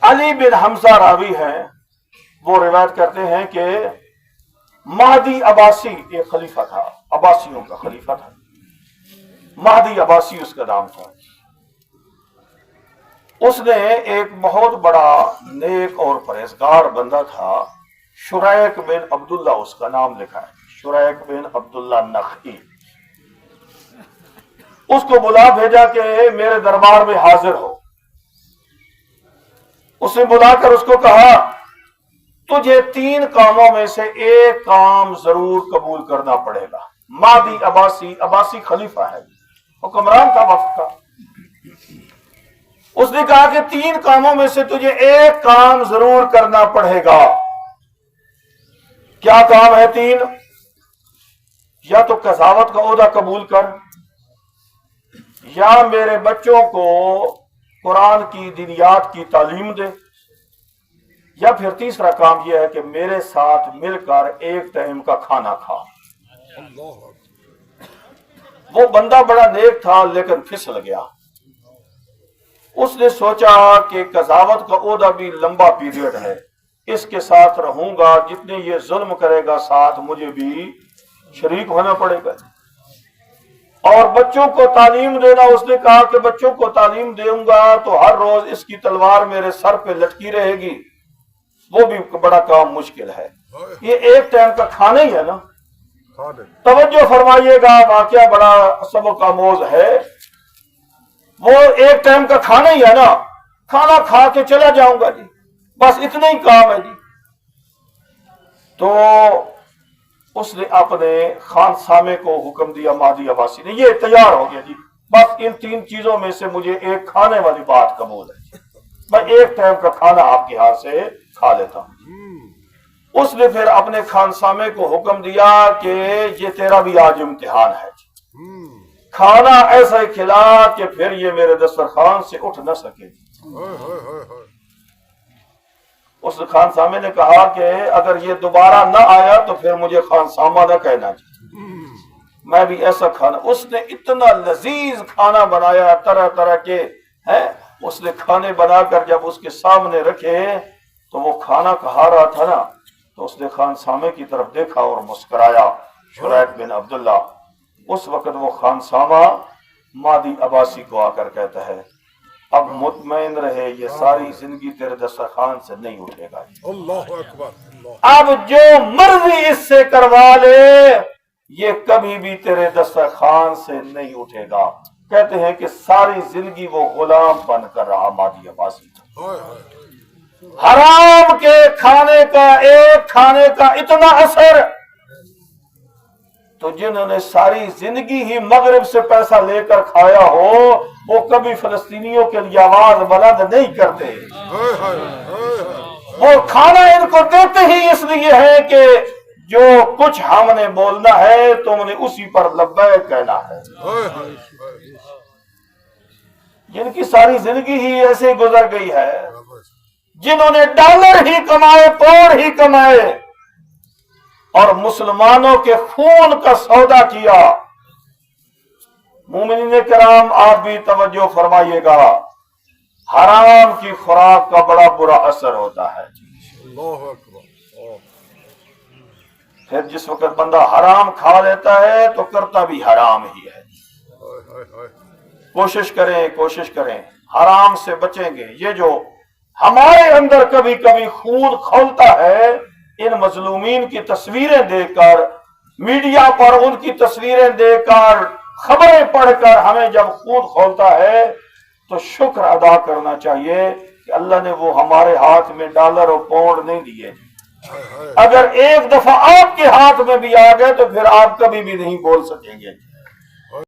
علی بن حمزہ راوی ہیں، وہ روایت کرتے ہیں کہ مہدی عباسی ایک خلیفہ تھا، عباسیوں کا خلیفہ تھا، مہدی عباسی اس کا نام تھا۔ اس نے ایک بہت بڑا نیک اور پرہیزگار بندہ تھا، شریک بن عبداللہ اس کا نام لکھا ہے، شریک بن عبداللہ نخعی۔ اس کو بلا بھیجا کہ میرے دربار میں حاضر ہو۔ اس نے بلا کر اس کو کہا تجھے 3 کاموں میں سے ایک کام ضرور قبول کرنا پڑے گا۔ مہدی عباسی خلیفہ ہے، حکمران تھا وقت کا۔ اس نے کہا کہ 3 کاموں میں سے تجھے ایک کام ضرور کرنا پڑے گا۔ کیا کام ہے 3؟ یا تو قضاوت کا عہدہ قبول کر، یا میرے بچوں کو قرآن کی دینیات کی تعلیم دے، یا پھر تیسرا کام یہ ہے کہ میرے ساتھ مل کر ایک ٹائم کا کھانا کھا۔ وہ بندہ بڑا نیک تھا لیکن پھسل گیا۔ اس نے سوچا کہ قضاوت کا عہدہ بھی لمبا پیریڈ ہے، اس کے ساتھ رہوں گا، جتنے یہ ظلم کرے گا ساتھ مجھے بھی شریک ہونا پڑے گا۔ اور بچوں کو تعلیم دینا، اس نے کہا کہ بچوں کو تعلیم دوں گا تو ہر روز اس کی تلوار میرے سر پہ لٹکی رہے گی، وہ بھی بڑا کام مشکل ہے۔ یہ ایک ٹائم کا کھانا ہی ہے نا۔ توجہ فرمائیے گا، واقعہ بڑا سبق آموز ہے۔ وہ ایک ٹائم کا کھانا ہی ہے نا، کھانا کھا کے چلا جاؤں گا جی، بس اتنا ہی کام ہے جی۔ تو اس نے اپنے خان سامے کو حکم دیا، مہدی عباسی نے، یہ تیار ہو گیا جی، بس ان 3 چیزوں میں سے مجھے ایک کھانے والی بات قبول ہے، میں ایک ٹائم کا کھانا آپ کے ہاتھ سے کھا لیتا ہوں۔ اس نے پھر اپنے خان سامے کو حکم دیا کہ یہ تیرا بھی آج امتحان ہے، کھانا ایسا ہی کھلا کہ پھر یہ میرے دسترخوان سے اٹھ نہ سکے۔ اس خان سامے نے کہا کہ اگر یہ دوبارہ نہ آیا تو پھر مجھے خان سامہ نہ کہنا چاہیے، میں بھی ایسا کھانا۔ اس نے اتنا لذیذ کھانا بنایا، طرح طرح کے ہیں، اس نے کھانے بنا کر جب اس کے سامنے رکھے تو وہ کھانا کھا رہا تھا نا، تو اس نے خان سامے کی طرف دیکھا اور مسکرایا، شریک بن عبداللہ۔ اس وقت وہ خان سامہ مہدی عباسی کو آ کر کہتا ہے اب مطمئن رہے، یہ ساری زندگی تیرے دسترخوان سے نہیں اٹھے گا، اللہ اکبر، اب جو مرضی اس سے کروا لے یہ کبھی بھی تیرے دسترخوان سے نہیں اٹھے گا۔ کہتے ہیں کہ ساری زندگی وہ غلام بن کر رہا مہدی عباسی، حرام کے کھانے کا، ایک کھانے کا اتنا اثر، تو جنہوں نے ساری زندگی ہی مغرب سے پیسہ لے کر کھایا ہو وہ کبھی فلسطینیوں کے لیے آواز بلند نہیں کرتے۔ وہ کھانا ان کو دیتے ہی اس لیے ہے کہ جو کچھ ہم نے بولنا ہے تم نے اسی پر لبیک کہنا ہے۔ جن کی ساری زندگی ہی ایسے گزر گئی ہے، جنہوں نے ڈالر ہی کمائے، پاؤنڈ ہی کمائے اور مسلمانوں کے خون کا سودا کیا۔ مومنین کرام آپ بھی توجہ فرمائیے گا، حرام کی خوراک کا بڑا برا اثر ہوتا ہے۔ اللہ اکبر۔ پھر جس وقت بندہ حرام کھا لیتا ہے تو کرتا بھی حرام ہی ہے۔ کوشش کریں حرام سے بچیں گے۔ یہ جو ہمارے اندر کبھی کبھی خون کھولتا ہے، ان مظلومین کی تصویریں دیکھ کر، میڈیا پر ان کی تصویریں دیکھ کر، خبریں پڑھ کر ہمیں جب خون کھولتا ہے تو شکر ادا کرنا چاہیے کہ اللہ نے وہ ہمارے ہاتھ میں ڈالر اور پاؤنڈ نہیں دیے۔ اگر ایک دفعہ آپ کے ہاتھ میں بھی آ گئے تو پھر آپ کبھی بھی نہیں بول سکیں گے۔